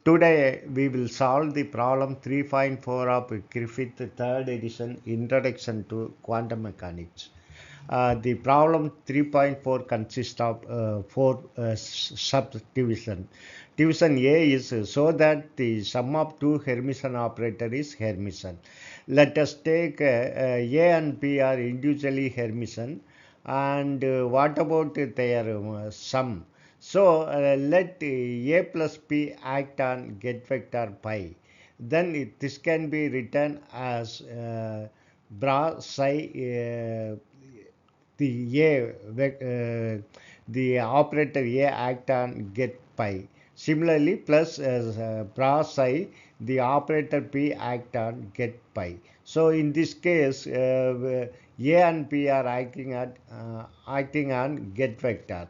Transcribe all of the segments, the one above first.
Today we will solve the problem 3.4 of Griffiths third edition Introduction to Quantum Mechanics. The problem 3.4 consists of four subdivisions. Division A is so that the sum of two Hermitian operator is Hermitian. Let us take A and B are individually Hermitian, and what about their sum? So let A plus B act on get vector pi. Then this can be written as bra psi the operator A act on get pi. Similarly, plus bra psi the operator P act on get pi. So in this case, A and B are acting on get vectors.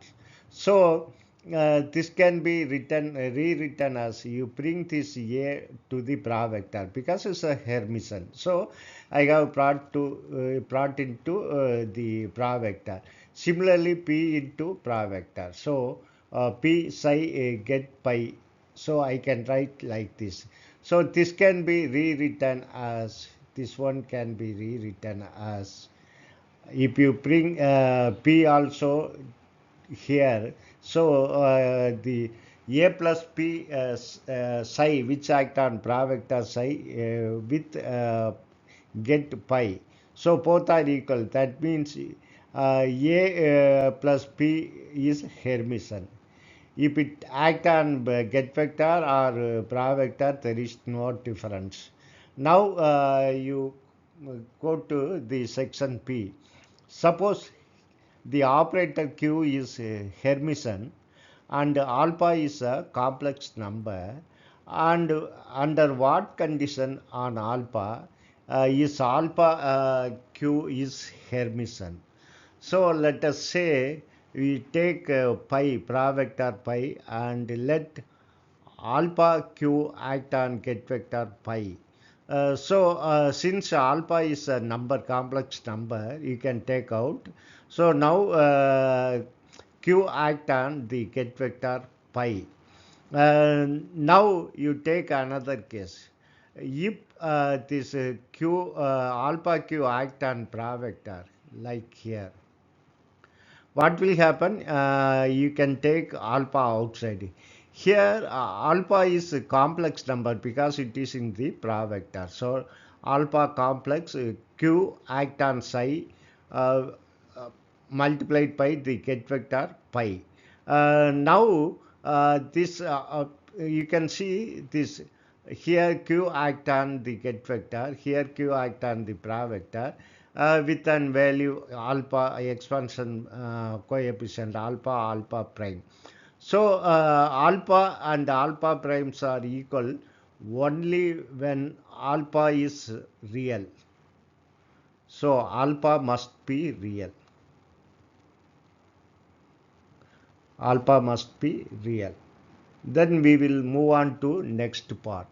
So this can be rewritten as you bring this A to the bra vector because it's a Hermitian. So I have brought into the bra vector. Similarly, P into bra vector. So P psi get pi. So I can write like this. So this can be rewritten as this one can be rewritten as if you bring P also here. So the A plus P psi which act on bra vector psi with get pi. So both are equal. That means A plus P is Hermitian. If it act on get vector or bra vector, there is no difference. Now you go to the section P. Suppose the operator Q is Hermitian and alpha is a complex number, and under what condition on alpha is alpha Q is Hermitian. So let us say we take pi, bra vector pi, and let alpha q act on get vector pi. Since alpha is a number, complex number, you can take out. So now q act on the get vector pi. Now you take another case. If this alpha q act on bra vector, like here, what will happen? You can take alpha outside. Here alpha is a complex number because it is in the bra vector. So alpha complex q act on psi multiplied by the get vector pi. Now this you can see this here q act on the get vector, here q act on the bra vector with an value alpha expansion coefficient alpha prime. So alpha and alpha primes are equal only when alpha is real. So alpha must be real. Alpha must be real. Then we will move on to next part.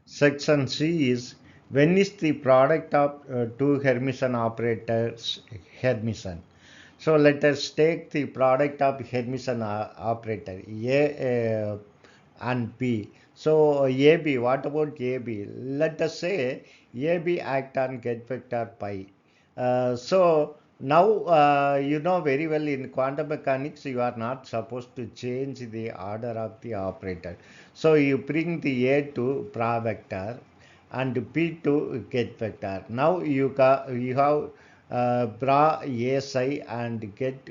Section C is when is the product of two Hermitian operators Hermitian. So let us take the product of Hermitian operator A and B. So AB, what about AB? Let us say AB act on get vector pi. So now you know very well in quantum mechanics you are not supposed to change the order of the operator. So you bring the A to bra vector and P to get vector. Now you have bra A psi and get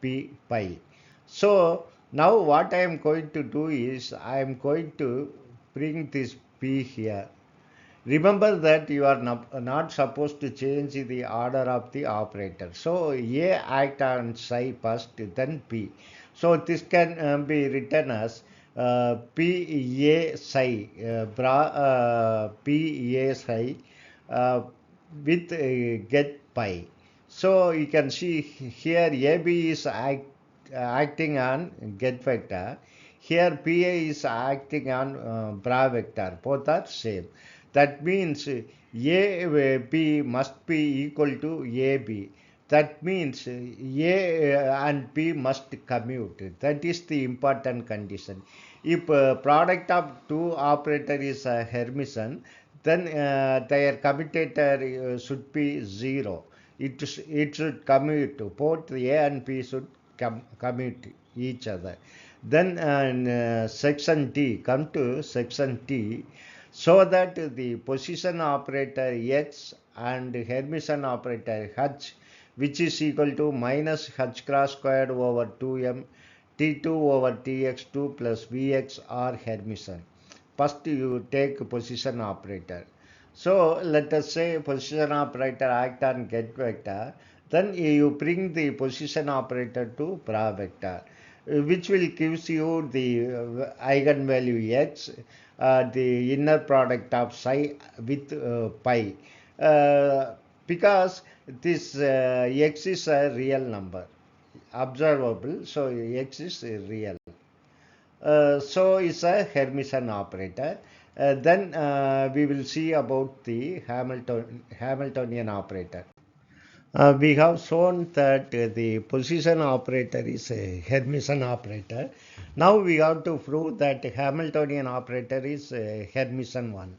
P pi. So now what I am going to do is I am going to bring this P here. Remember that you are not supposed to change the order of the operator. So A act on psi first, then P. So this can be written as P A psi, P A psi with get pi. So you can see here AB is acting on get vector. Here PA is acting on bra vector. Both are same. That means AB must be equal to AB. that means A and B must commute. That is the important condition. If product of two operator is a Hermitian, then their commutator should be 0. It should commute. Both A and B should commute each other. Then section D, come to section D, so that the position operator H and Hermitian operator H, which is equal to minus H cross squared over 2m T2 over Tx2 plus Vx are Hermitian. First you take position operator. So let us say position operator act on get vector, then you bring the position operator to bra vector, which will gives you the eigenvalue x, the inner product of psi with pi, because this x is a real number, observable, so x is real. So it's a Hermitian operator. Then we will see about the Hamiltonian operator. We have shown that the position operator is a Hermitian operator. Now we have to prove that Hamiltonian operator is a Hermitian one.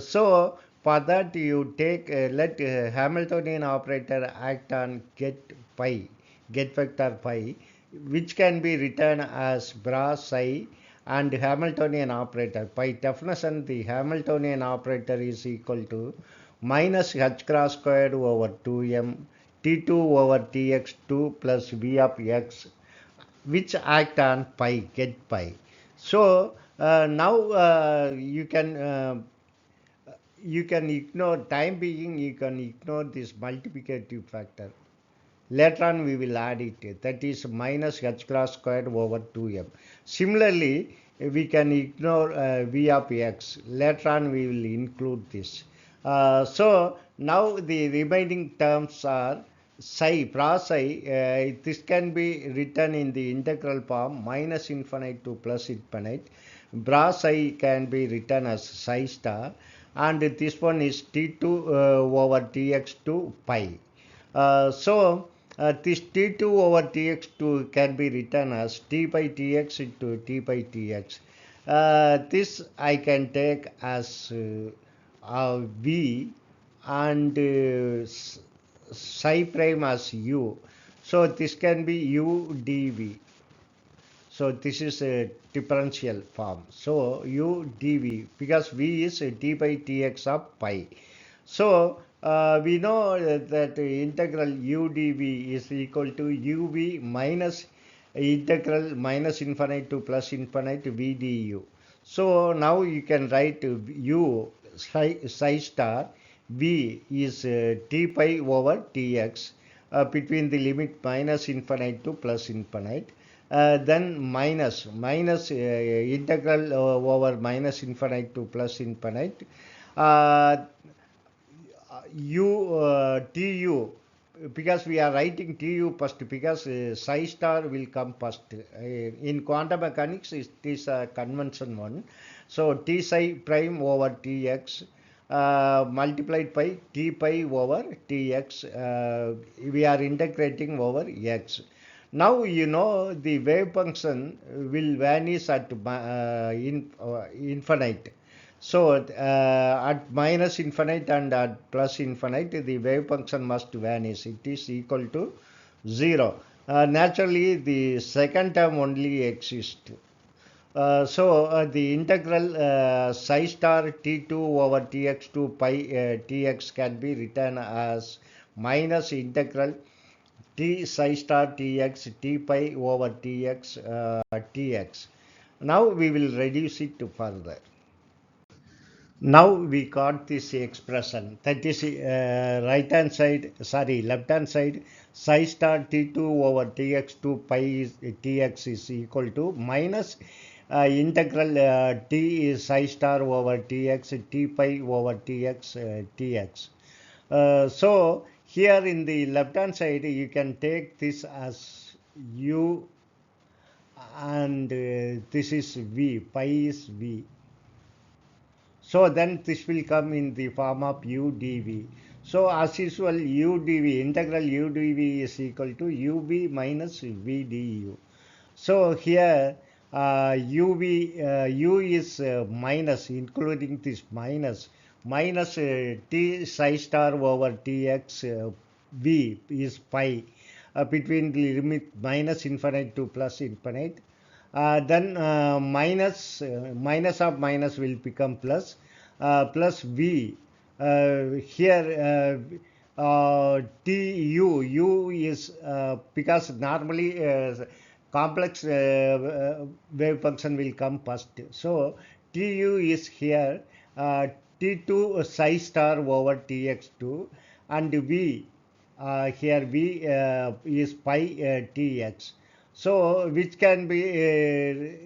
So for that you take let Hamiltonian operator act on get vector pi, which can be written as bra psi, and Hamiltonian operator. By definition, the Hamiltonian operator is equal to minus h cross squared over 2m t2 over tx2 plus v of x, which act on pi, get pi. So now you can ignore, time being you can ignore this multiplicative factor. Later on we will add it, that is minus h cross squared over 2m. Similarly, we can ignore v of x. Later on we will include this. So now the remaining terms are psi, pra psi. This can be written in the integral form minus infinite to plus infinite. Bra psi can be written as psi star, and this one is t2 over tx to pi. This t2 over tx2 can be written as t by tx into t by tx. This I can take as v, and psi prime as u. So this can be u dv. So this is a differential form. So u dv, because v is d by tx of pi. So we know that integral u dv is equal to uv minus integral minus infinite to plus infinite v du. So now you can write u psi star v is t pi over tx between the limit minus infinite to plus infinite. Then minus integral over minus infinite to plus infinite tu, because we are writing tu first, because psi star will come first. In quantum mechanics it is a convention one. So t psi prime over tx multiplied by t pi over tx, we are integrating over x. Now you know the wave function will vanish at infinite. So at minus infinite and at plus infinite, the wave function must vanish. It is equal to 0. Naturally, the second term only exists. The integral psi star t2 over tx2 pi tx can be written as minus integral t psi star tx t pi over tx tx. Now we will reduce it to further. Now we got this expression, that is left hand side psi star t2 over tx2 pi tx is equal to minus integral t is psi star over tx t pi over tx tx. So here in the left hand side you can take this as u, and this is v, pi is v. So then this will come in the form of u dv. So as usual, u dv, integral u dv is equal to ub minus v du. So here u is minus, including this minus t psi star over tx v is pi between the limit minus infinite to plus infinite. Then minus of minus will become plus, plus v. Here tu is because normally complex wave function will come first. So tu is here t2 psi star over tx2, and v here v is pi tx. So which can be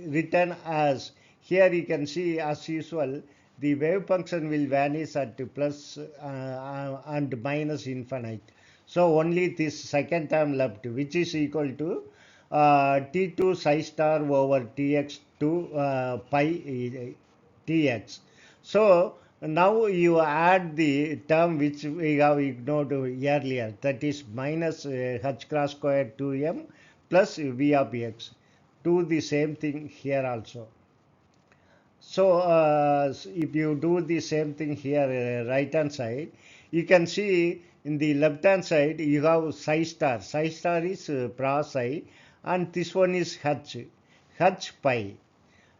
written as, here you can see as usual the wave function will vanish at plus and minus infinite. So only this second term left, which is equal to t2 psi star over tx2 pi tx. So now you add the term which we have ignored earlier, that is minus h cross square 2m plus v of x. Do the same thing here also. So if you do the same thing here, right hand side, you can see in the left hand side you have psi star. Psi star is pra psi, and this one is h pi.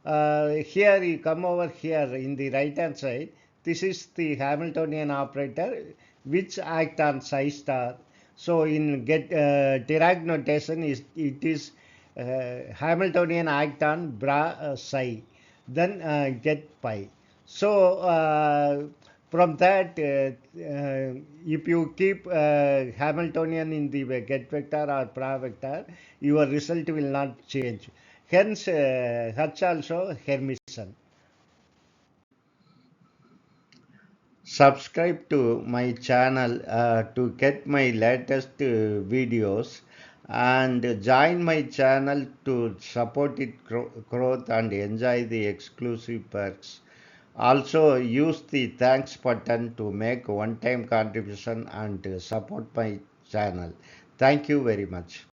Here you come over here in the right hand side. This is the Hamiltonian operator which act on psi star. So in get Dirac notation is, it is Hamiltonian act on bra psi, then get pi. So from that, if you keep Hamiltonian in the get vector or bra vector, your result will not change. Hence, H also Hermitian. Subscribe to my channel to get my latest videos, and join my channel to support its growth and enjoy the exclusive perks. Also use the thanks button to make one-time contribution and support my channel. Thank you very much.